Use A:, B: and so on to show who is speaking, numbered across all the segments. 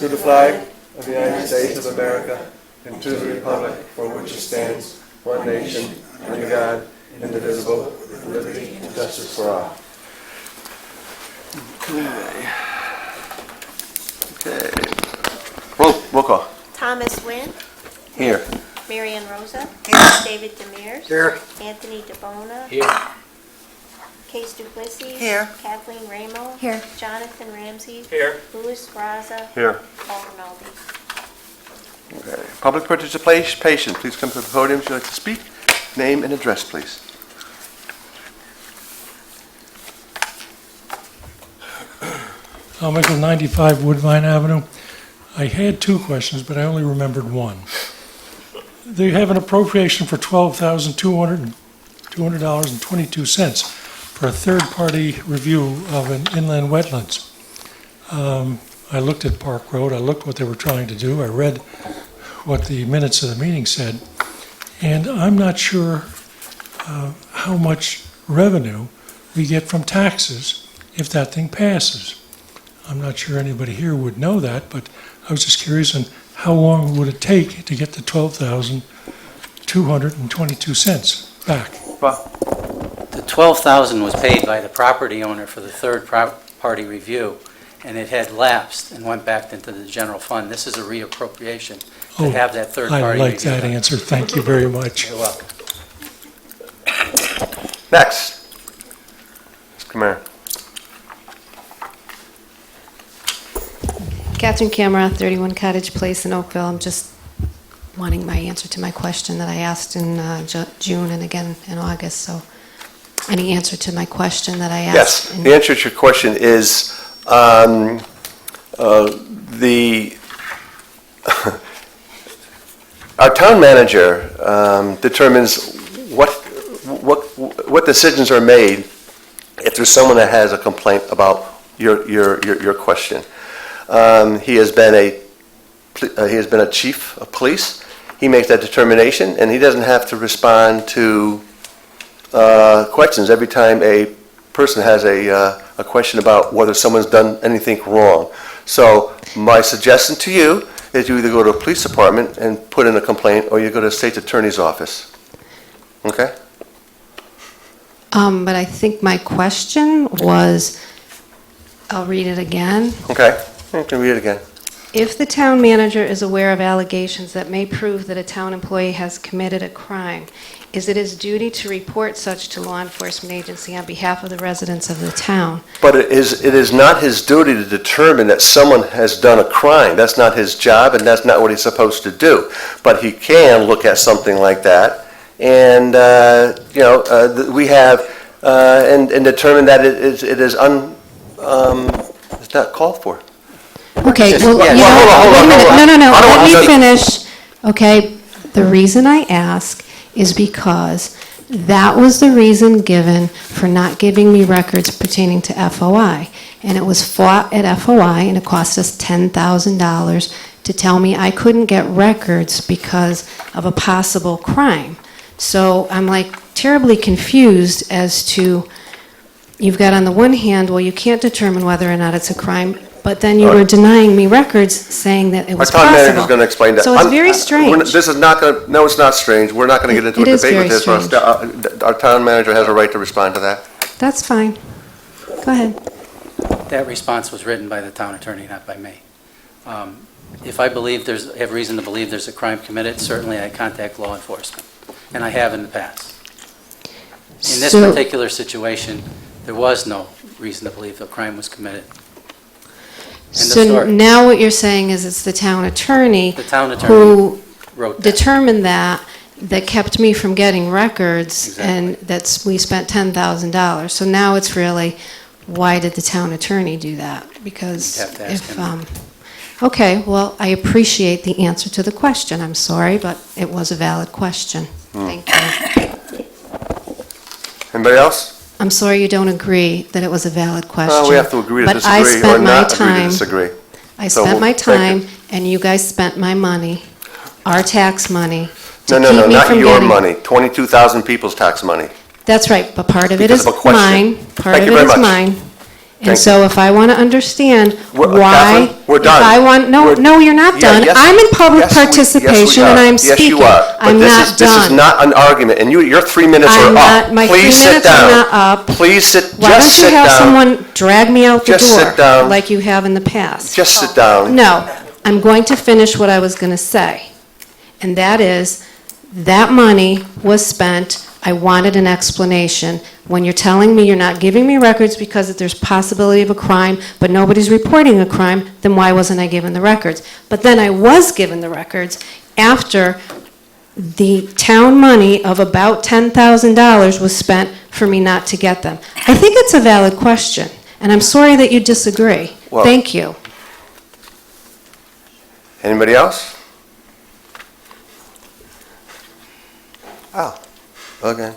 A: To the flag of the United States of America and to the republic for which it stands, one nation, under God, indivisible, with liberty and justice for all. Okay. Roll call.
B: Thomas Wynn,
A: Here.
B: Marion Rosa, David Demers,
C: Here.
B: Anthony DeBona,
C: Here.
B: Case Duplessis,
C: Here.
B: Kathleen Ramo,
D: Here.
B: Jonathan Ramsey,
C: Here.
B: Louis Raza,
A: Here.
B: Paul Rinaldi.
A: Okay. Public participation, please come to the podium if you'd like to speak. Name and address, please.
E: Michael, 95 Woodvine Avenue. I had two questions, but I only remembered one. They have an appropriation for $12,200.22 for a third-party review of an inland wetlands. I looked at Park Road, I looked what they were trying to do, I read what the minutes of the meeting said, and I'm not sure how much revenue we get from taxes if that thing passes. I'm not sure anybody here would know that, but I was just curious on how long would it take to get the $12,222 back?
C: The $12,000 was paid by the property owner for the third-party review, and it had lapsed and went back into the general fund. This is a reappropriation to have that third-party
E: I
C: review.
E: like that answer. Thank you very much.
C: You're welcome.
A: Next. Come here.
D: Catherine Camera, 31 Cottage Place in Oakville. I'm just wanting my answer to my question that I asked in June and again in August. So any answer to my question that I asked?
A: Yes, the answer to your question is our town manager determines what decisions are made if there's someone that has a complaint about your question. He has been a chief of police. He makes that determination, and he doesn't have to respond to questions every time a person has a question about whether someone's done anything wrong. So my suggestion to you is you either go to a police department and put in a complaint, or you go to the state's attorney's office. Okay?
D: But I think my question was, I'll read it again.
A: Okay. You can read it again.
D: If the town manager is aware of allegations that may prove that a town employee has committed a crime, is it his duty to report such to law enforcement agency on behalf of the residents of the town?
A: But it is not his duty to determine that someone has done a crime. That's not his job, and that's not what he's supposed to do. But he can look at something like that, and we have and determine that it's not called for.
D: Okay,
A: Yes.
D: well,
A: Yeah.
D: you know,
A: Hold on.
D: wait a minute. No,
A: I don't
D: let
A: want
D: me
A: to-
D: finish. Okay, the reason I ask is because that was the reason given for not giving me records pertaining to FOI. And it was fought at FOI, and it cost us $10,000 to tell me I couldn't get records because of a possible crime. So I'm like terribly confused as to, you've got on the one hand, well, you can't determine whether or not it's a crime, but then you were denying me records saying that it was
A: Our town manager is
D: possible.
A: going to explain that.
D: So it's very strange.
A: This is not going to, no, it's not strange. We're not going to get into a
D: It is
A: debate with
D: very
A: this. Our town manager has a right to respond to that.
D: That's fine. Go ahead.
C: That response was written by the town attorney, not by me. If I have reason to believe there's a crime committed, certainly I contact law enforcement, and I have in the past. In this particular situation, there was no reason to believe a crime was committed.
D: So now what you're saying is it's the town attorney
C: who wrote that.
D: determined that kept me from getting records,
C: Exactly.
D: and we spent $10,000. So now it's really, why did the town attorney do that? Because
C: You'd have to ask him.
D: Okay, well, I appreciate the answer to the question. I'm sorry, but it was a valid question. Thank you.
A: Anybody else?
D: I'm sorry you don't agree that it was a valid question.
A: We have to agree to
D: but I
A: disagree or
D: spent my
A: not agree to
D: time.
A: disagree.
D: I
A: So
D: spent my
A: thank you.
D: time, and you guys spent my money, our tax money, to
A: No,
D: keep me
A: not
D: from
A: your
D: getting.
A: money. 22,000 people's tax money.
D: That's right, but part of it
A: Because
D: is
A: of a question.
D: mine. Part
A: Thank
D: of
A: you
D: it
A: very
D: is
A: much.
D: mine. And so if I want to understand
A: We're-
D: why.
A: Catherine, we're done.
D: If I want, no,
A: We're-
D: no, you're not
A: Yeah,
D: done.
A: yes-
D: I'm in public
A: yes, we
D: participation
A: are.
D: and I'm
A: Yes,
D: speaking.
A: you are.
D: I'm
A: But
D: not
A: this is
D: done.
A: not an argument, and your 3 minutes are
D: I'm not-
A: up.
D: my 3
A: Please sit
D: minutes are
A: down.
D: not up.
A: Please sit,
D: Why
A: just
D: don't you
A: sit
D: have
A: down.
D: someone drag me out the door?
A: Just sit down.
D: Like you have in the past?
A: Just sit down.
D: No, I'm going to finish what I was going to say. And that is, that money was spent, I wanted an explanation. When you're telling me you're not giving me records because there's possibility of a crime, but nobody's reporting a crime, then why wasn't I given the records? But then I was given the records after the town money of about $10,000 was spent for me not to get them. I think it's a valid question, and I'm sorry that you disagree.
A: Well-
D: Thank you.
A: Anybody else? Oh, okay.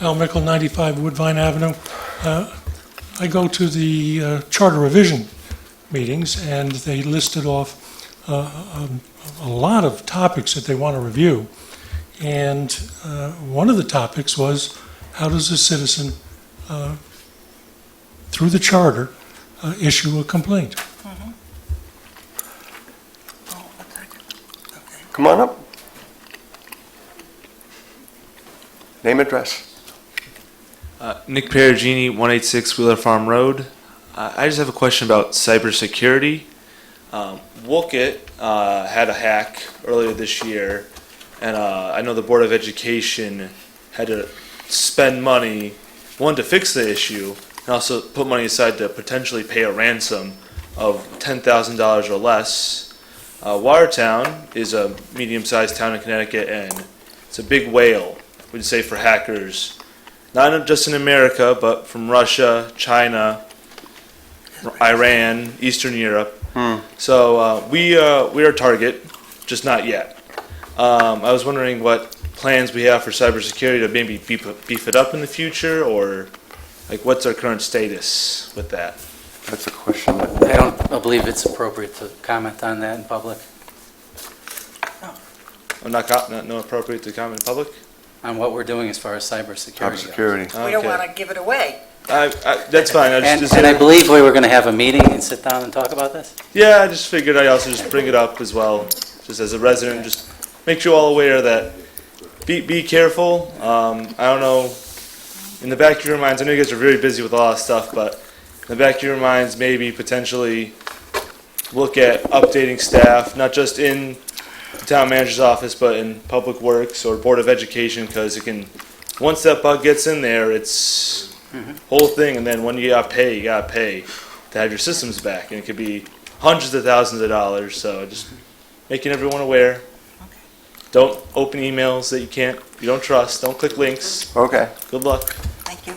E: Al Mickle, 95 Woodvine Avenue. I go to the charter revision meetings, and they listed off a lot of topics that they want to review. And one of the topics was, how does a citizen, through the charter, issue a complaint?
A: Come on up. Name, address.
F: Nick Perugini, 186 Wheeler Farm Road. I just have a question about cybersecurity. Wookit had a hack earlier this year, and I know the Board of Education had to spend money, one, to fix the issue, and also put money aside to potentially pay a ransom of $10,000 or less. Watertown is a medium-sized town in Connecticut, and it's a big whale, we'd say, for hackers. Not just in America, but from Russia, China, Iran, Eastern Europe. So we are a target, just not yet. I was wondering what plans we have for cybersecurity to maybe beef it up in the future, or like what's our current status with that?
A: That's a question that,
C: I don't believe it's appropriate to comment on that in public,
F: Not appropriate to comment in public?
C: on what we're doing as far as cybersecurity goes.
A: cybersecurity.
G: We don't want to give it away.
F: That's fine.
C: And I believe we were going to have a meeting and sit down and talk about this?
F: Yeah, I just figured I'd also just bring it up as well, just as a resident, just make you all aware that be careful. I don't know, in the back of your minds, I know you guys are very busy with a lot of stuff, but in the back of your minds, maybe potentially look at updating staff, not just in the town manager's office, but in Public Works or Board of Education, because it can, once that bug gets in there, it's whole thing, and then when you gotta pay to have your systems back, and it could be hundreds of thousands of dollars. So just making everyone aware. Don't open emails that you don't trust. Don't click links.
A: Okay.
F: Good luck.
G: Thank you.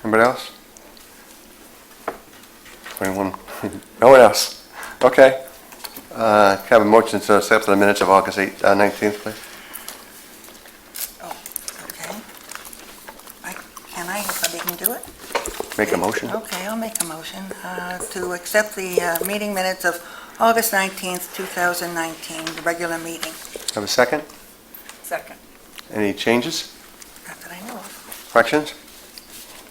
A: Anybody else? Anyone? No one else? Okay. Can I have a motion to accept the minutes of August 19th, please?
G: Oh, okay. Can anybody can do it?
A: Make a motion.
G: Okay, I'll make a motion to accept the meeting minutes of August 19th, 2019, the regular meeting.
A: Have a second?
G: Second.
A: Any changes,
G: Not that I know of.
A: corrections?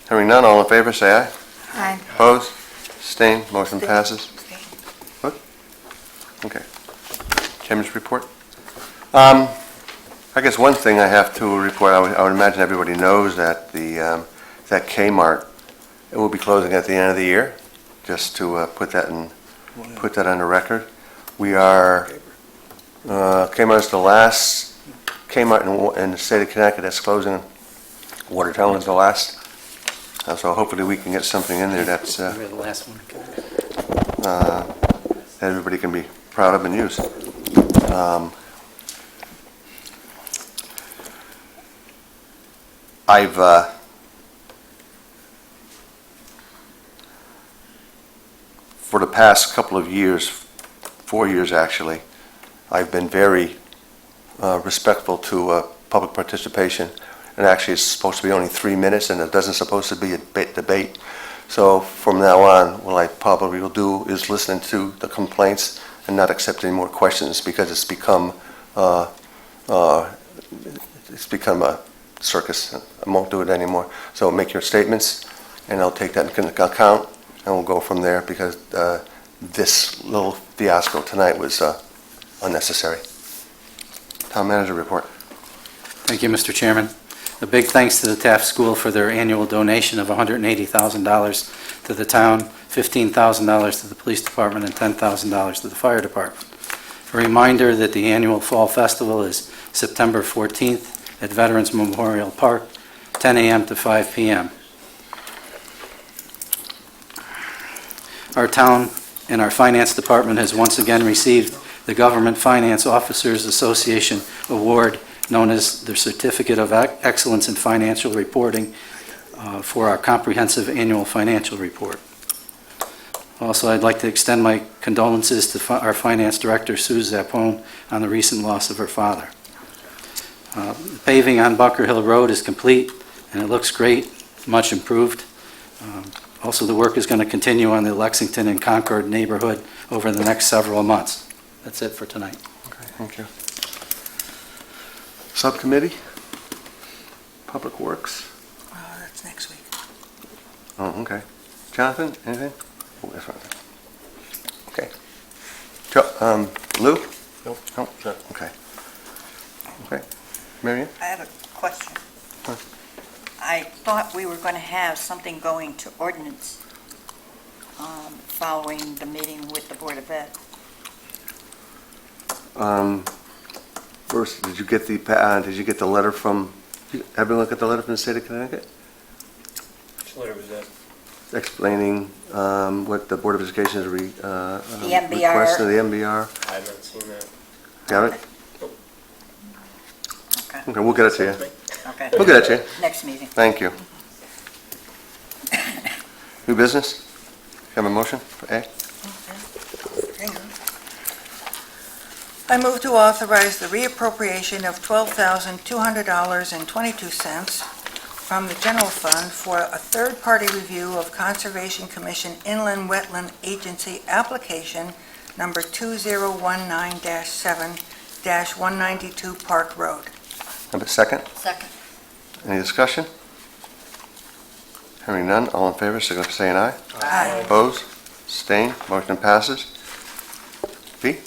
A: Hearing none, all in favor, say aye.
G: Aye.
A: Opposed? Abstained? Motion passes. Okay. Chairman's report. I guess one thing I have to report, I would imagine everybody knows that that Kmart, it will be closing at the end of the year, just to put that on the record. We are, Kmart is the last Kmart in the state of Connecticut that's closing. Watertown is the last. So hopefully we can get something in there that's,
C: We're the last one.
A: that everybody can be proud of and use. I've for the past couple of years, 4 years actually, I've been very respectful to public participation. And actually, it's supposed to be only 3 minutes, and it doesn't supposed to be a debate. So from now on, what I probably will do is listen to the complaints and not accept any more questions, because it's become a circus. I won't do it anymore. So make your statements, and I'll take that into account, and we'll go from there, because this little fiasco tonight was unnecessary. Town manager report.
C: Thank you, Mr. Chairman. A big thanks to the Taft School for their annual donation of $180,000 to the town, $15,000 to the police department, and $10,000 to the fire department. A reminder that the annual Fall Festival is September 14th at Veterans Memorial Park, 10 a.m. to 5 p.m. Our town and our finance department has once again received the Government Finance Officers Association Award, known as the Certificate of Excellence in Financial Reporting, for our comprehensive annual financial report. Also, I'd like to extend my condolences to our Finance Director, Sue Zappone, on the recent loss of her father. The paving on Bunker Hill Road is complete, and it looks great, much improved. Also, the work is going to continue on the Lexington and Concord neighborhood over the next several months. That's it for tonight.
A: Okay, thank you. Subcommittee? Public Works?
G: That's next week.
A: Oh, okay. Jonathan, anything? Oh, that's right. Okay. Lou?
H: Nope.
A: No? Okay. Okay. Marion?
I: I have a question.
A: Huh.
I: I thought we were going to have something going to ordinance following the meeting with the Board of Ed.
A: First, did you get the letter from, everyone look at the letter from the state of Connecticut?
H: Which letter was that?
A: Explaining what the Board of Education is
I: MBR.
A: requesting, the MBR.
H: I haven't seen that.
A: Got it?
I: Okay.
A: Okay, we'll get it to you.
I: Okay.
A: We'll get it to you.
I: Next meeting.
A: Thank you. New business? Have a motion for A?
G: Hang on. I move to authorize the reappropriation of $12,200.22 from the general fund for a third-party review of Conservation Commission Inland Wetland Agency application number 2019-7-192 Park Road.
A: Have a second?
I: Second.
A: Any discussion? Hearing none, all in favor, signify by saying aye.
G: Aye.
A: Opposed? Abstained? Motion passes. B?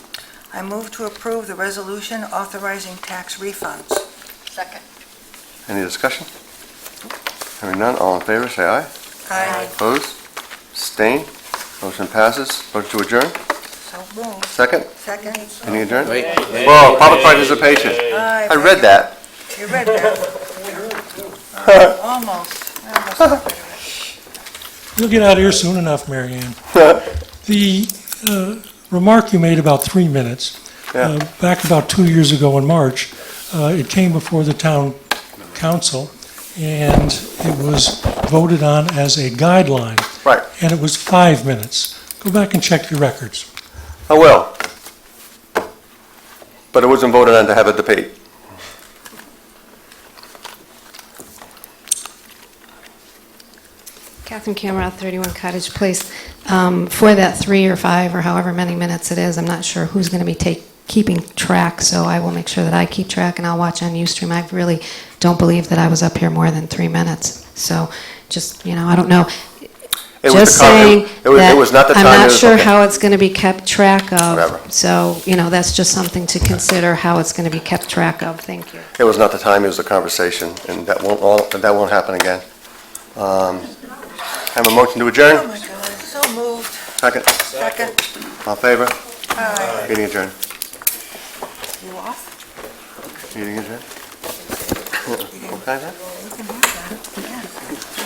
G: I move to approve the resolution authorizing tax refunds.
I: Second.
A: Any discussion? Hearing none, all in favor, say aye.
G: Aye.
A: Opposed? Abstained? Motion passes. Motion to adjourn?
G: So moved.
A: Second?
G: Second.
A: Any adjourn?
C: Wait.
A: Whoa, public participation.
G: Aye.
A: I read that.
G: You read that. Almost. I almost got rid of it.
E: You'll get out of here soon enough, Mary Ann. The remark you made about 3 minutes,
A: Yeah.
E: back about 2 years ago in March, it came before the town council, and it was voted on as a guideline,
A: Right.
E: and it was 5 minutes. Go back and check your records.
A: I will. But it wasn't voted on to have a debate.
D: Catherine Cameron, 31 Cottage Place. For that 3 or 5 or however many minutes it is, I'm not sure who's going to be keeping track, so I will make sure that I keep track, and I'll watch on Ustream. I really don't believe that I was up here more than 3 minutes. So just, I don't know.
A: It was
D: Just
A: the com-
D: saying
A: it was not the
D: that
A: time.
D: I'm
A: it
D: not
A: was-
D: sure
A: okay.
D: how it's going to be kept track of.
A: Whatever.
D: So, that's just something to consider, how it's going to be kept track of. Thank you.
A: It was not the time, it was the conversation, and that won't happen again. Have a motion to
G: Oh,
A: adjourn?
G: my God. So moved.
A: Second?
G: Second.
A: All in favor?
G: Aye.
A: Meeting adjourned.
G: You off?
A: Meeting adjourned? What kind of that?
G: You can have that. Yeah.